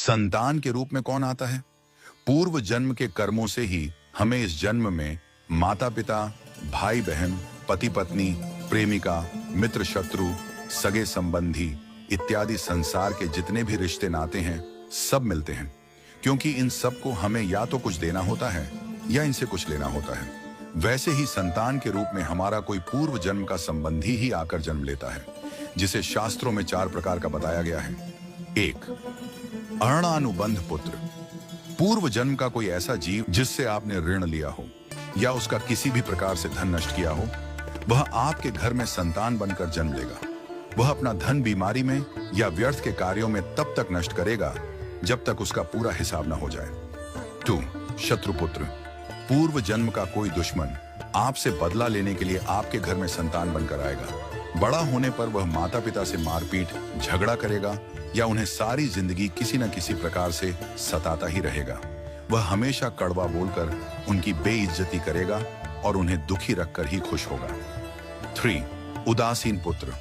संतान के रूप में कौन आता है? पूर्व जन्म के कर्मों से ही हमें इस जन्म में माता पिता, भाई बहन, पति पत्नी, प्रेमिका, मित्र शत्रु, सगे संबंधी इत्यादि संसार के जितने भी रिश्ते नाते हैं सब मिलते हैं, क्योंकि इन सब को हमें या तो कुछ देना होता है या इनसे कुछ लेना होता है। वैसे ही संतान के रूप में हमारा कोई पूर्व जन्म का संबंधी ही आकर जन्म लेता है, जिसे शास्त्रों में 4 प्रकार का बताया गया है। 1. अणानुबंध पुत्र। पूर्व जन्म का कोई ऐसा जीव जिससे आपने ऋण लिया हो या उसका किसी भी प्रकार से धन नष्ट किया हो, वह आपके घर में संतान बनकर जन्म लेगा। वह अपना धन बीमारी में या व्यर्थ के कार्यों में तब तक नष्ट करेगा जब तक उसका पूरा हिसाब न हो जाए। 2. शत्रुपुत्र। पूर्व जन्म का कोई दुश्मन आपसे बदला लेने के लिए आपके घर में संतान बनकर आएगा। बड़ा होने पर वह माता पिता से मारपीट, झगड़ा करेगा या उन्हें सारी जिंदगी किसी न किसी प्रकार से सताता ही रहेगा। वह हमेशा कड़वा बोलकर उनकी बेइज्जती करेगा और उन्हें दुखी रखकर ही खुश होगा। 3. उदासीन पुत्र।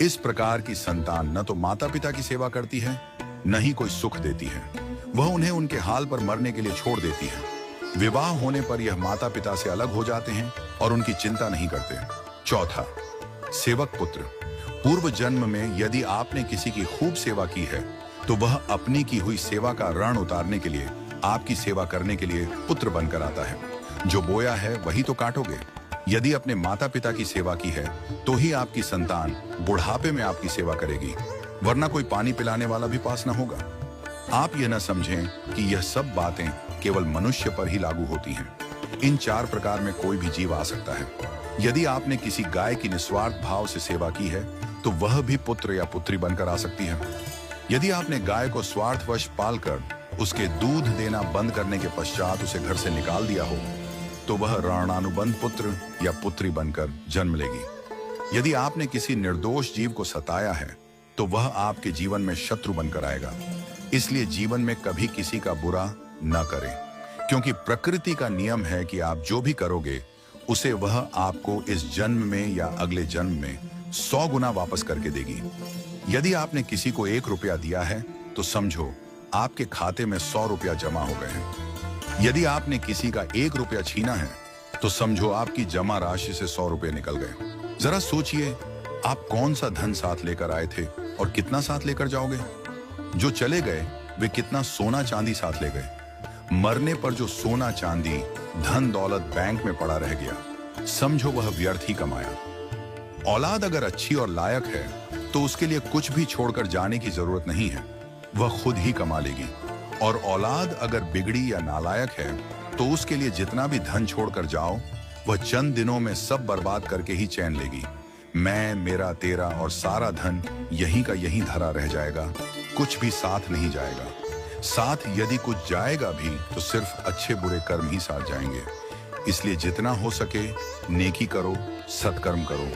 इस प्रकार की संतान न तो माता पिता की सेवा करती है, न ही कोई सुख देती है। वह उन्हें उनके हाल पर मरने के लिए छोड़ देती है। विवाह होने पर यह माता पिता से अलग हो जाते हैं और उनकी चिंता नहीं करते। 4. सेवक पुत्र। पूर्व जन्म में यदि आपने किसी की खूब सेवा की है तो वह अपनी की हुई सेवा का ऋण उतारने के लिए आपकी सेवा करने के लिए पुत्र बनकर आता है। जो बोया है वही तो काटोगे। यदि अपने माता पिता की सेवा की है तो ही आपकी संतान बुढ़ापे में आपकी सेवा करेगी, वरना कोई पानी पिलाने वाला भी पास न होगा। आप यह न समझें कि यह सब बातें केवल मनुष्य पर ही लागू होती हैं। इन 4 प्रकार में कोई भी जीव आ सकता है। यदि आपने किसी गाय की निस्वार्थ भाव से सेवा की है तो वह भी पुत्र या पुत्री बनकर आ सकती है। यदि आपने गाय को स्वार्थवश पालकर उसके दूध देना बंद करने के पश्चात उसे घर से निकाल दिया हो तो वह ऋणानुबंध पुत्र या पुत्री बनकर जन्म लेगी। यदि आपने किसी निर्दोष जीव को सताया है तो वह आपके जीवन में शत्रु बनकर आएगा। इसलिए जीवन में कभी किसी का बुरा न करें, क्योंकि प्रकृति का नियम है कि आप जो भी करोगे उसे वह आपको इस जन्म में या अगले जन्म में 100 गुना वापस करके देगी। यदि आपने किसी को 1 रुपया दिया है तो समझो आपके खाते में 100 रुपया जमा हो गए हैं। यदि आपने किसी का 1 रुपया छीना है तो समझो आपकी जमा राशि से 100 रुपये निकल गए। जरा सोचिए, आप कौन सा धन साथ लेकर आए थे और कितना साथ लेकर जाओगे। जो चले गए वे कितना सोना चांदी साथ ले गए। मरने पर जो सोना चांदी धन दौलत बैंक में पड़ा रह गया, समझो वह व्यर्थ ही कमाया। औलाद अगर अच्छी और लायक है तो उसके लिए कुछ भी छोड़कर जाने की जरूरत नहीं है, वह खुद ही कमा लेगी। और औलाद अगर बिगड़ी या नालायक है तो उसके लिए जितना भी धन छोड़कर जाओ वह चंद दिनों में सब बर्बाद करके ही चैन लेगी। मैं, मेरा, तेरा और सारा धन यहीं का यहीं धरा रह जाएगा, कुछ भी साथ नहीं जाएगा। साथ यदि कुछ जाएगा भी तो सिर्फ अच्छे बुरे कर्म ही साथ जाएंगे। इसलिए जितना हो सके नेकी करो, सत्कर्म करो।